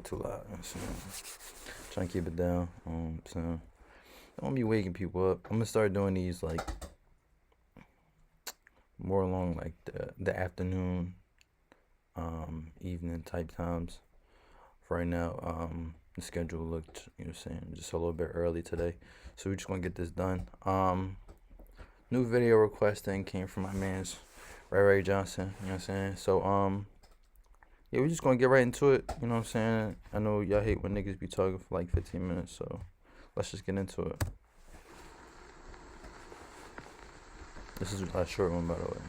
too loud. You know what I'm saying? Trying to keep it down. I'm saying. Don't be waking people up. I'm gonna start doing these like more along like the afternoon, evening type times. For right now, the schedule looked, you know what I'm saying, just a little bit early today. So we're just gonna get this done. New video request thing came from my man's Ray Johnson, you know what I'm saying? So yeah, we're just gonna get right into it, you know what I'm saying? I know y'all hate when niggas be talking for like 15 minutes, so let's just get into it. This is a short one, by the way.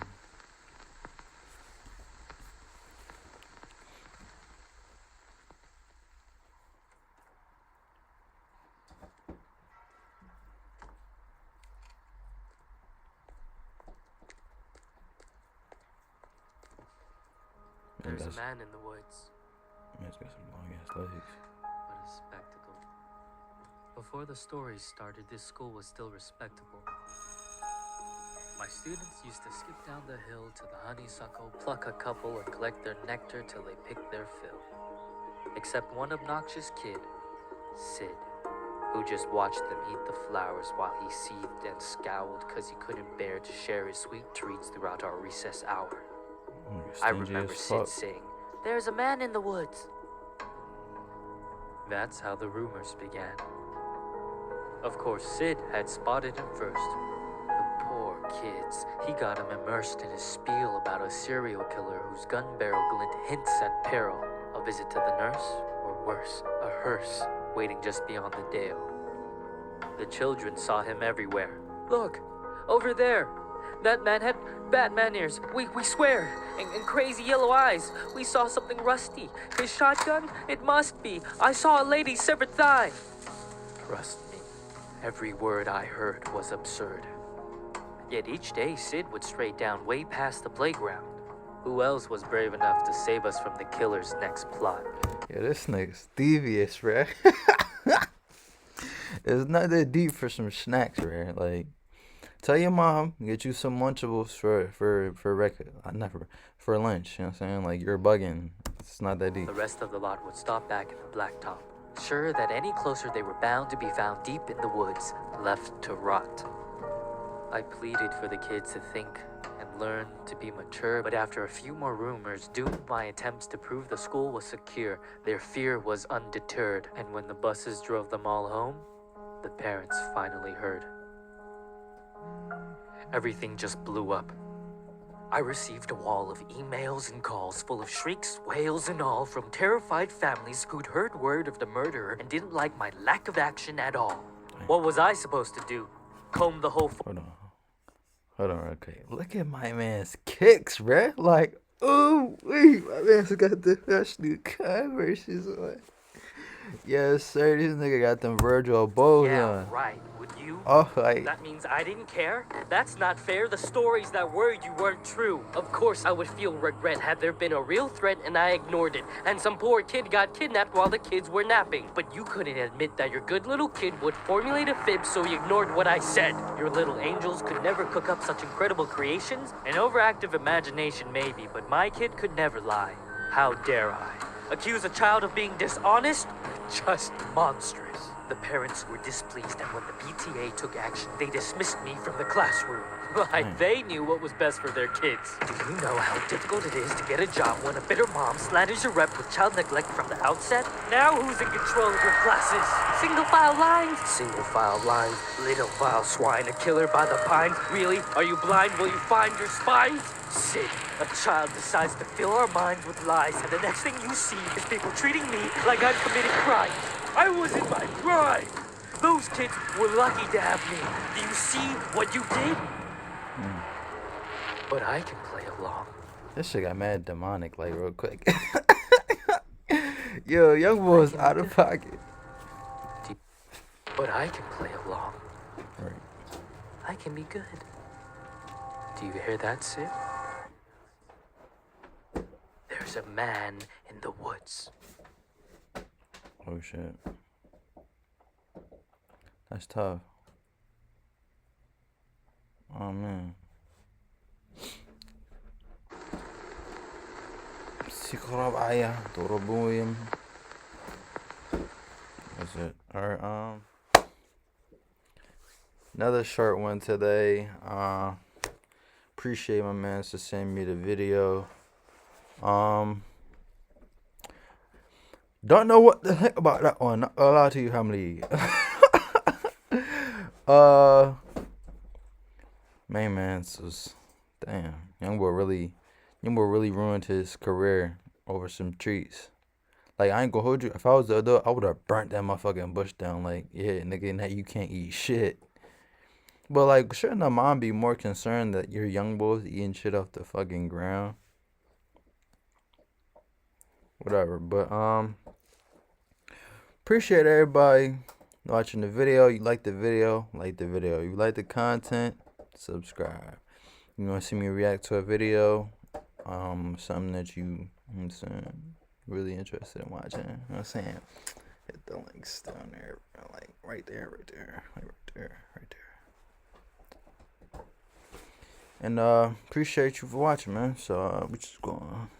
There's a man in the woods. Man's got some long ass legs. What a spectacle. Before the stories started, this school was still respectable. My students used to skip down the hill to the honeysuckle, pluck a couple, and collect their nectar till they picked their fill. Except one obnoxious kid, Sid, who just watched them eat the flowers while he seethed and scowled because he couldn't bear to share his sweet treats throughout our recess hour. I remember Sid saying, "There's a man in the woods." That's how the rumors began. Of course, Sid had spotted him first. The poor kids. He got him immersed in his spiel about a serial killer whose gun barrel glint hints at peril. A visit to the nurse, or worse, a hearse waiting just beyond the dale. The children saw him everywhere. "Look, over there. That man had Batman ears, we swear, and crazy yellow eyes. We saw something rusty. His shotgun? It must be. I saw a lady's severed thigh." Trust me, every word I heard was absurd. Yet each day, Sid would stray down way past the playground. Who else was brave enough to save us from the killer's next plot? Yeah, this nigga's devious, bruh. It's not that deep for some snacks, bruh. Like, tell your mom, get you some Lunchables for lunch. You know what I'm saying? Like, you're bugging. It's not that deep. The rest of the lot would stop back in the blacktop, sure that any closer they were bound to be found deep in the woods, left to rot. I pleaded for the kids to think and learn to be mature, but after a few more rumors doomed my attempts to prove the school was secure, their fear was undeterred, and when the buses drove them all home, the parents finally heard. Everything just blew up. I received a wall of emails and calls full of shrieks, wails, and all from terrified families who'd heard word of the murderer and didn't like my lack of action at all. What was I supposed to do? Comb the whole... Hold on, okay. Look at my man's kicks, bruh. Like, oh, wait, my man's got the freshly Converses on. Yes, sir, this nigga got them Virgil bows on. Right. Would you? Oh, like... That means I didn't care? That's not fair. The stories that were you weren't true. Of course I would feel regret had there been a real threat and I ignored it, and some poor kid got kidnapped while the kids were napping. But you couldn't admit that your good little kid would formulate a fib, so you ignored what I said. Your little angels could never cook up such incredible creations. An overactive imagination maybe, but my kid could never lie. How dare I? Accuse a child of being dishonest? Just monstrous. The parents were displeased, and when the PTA took action, they dismissed me from the classroom. Like they knew what was best for their kids. Do you know how difficult it is to get a job when a bitter mom slanders your rep with child neglect from the outset? Now who's in control of your classes? Single file lines? Single file lines. Little file swine, a killer by the pines. Really? Are you blind? Will you find your spines? Sid, a child decides to fill our minds with lies, and the next thing you see is people treating me like I've committed crimes. I was in my prime. Those kids were lucky to have me. Do you see what you did? But I can play along. This shit got mad demonic, like, real quick. Yo, young boy's out of pocket. But I can play along. Right. I can be good. Do you hear that, Sid? There's a man in the woods. Oh, shit. That's tough. Oh, man. Psikopat ayah, ضربوهم That's it. Alright, another short one today. Appreciate my man to send me the video. Don't know what the heck about that one. Not gonna lie to you, Hamley. Main man's was damn. Young boy really ruined his career over some treats. Like, I ain't gonna hold you. If I was the adult, I would have burnt that motherfucking bush down. Like, yeah, nigga, now you can't eat shit. But like, shouldn't a mom be more concerned that your young boys eating shit off the fucking ground? Whatever. But appreciate everybody watching the video. You like the video, like the video. You like the content, subscribe. You want to see me react to a video, something that you know what I'm saying, really interested in watching. You know what I'm saying? Hit the links down there, like right there, like right there. And appreciate you for watching, man. So we just going.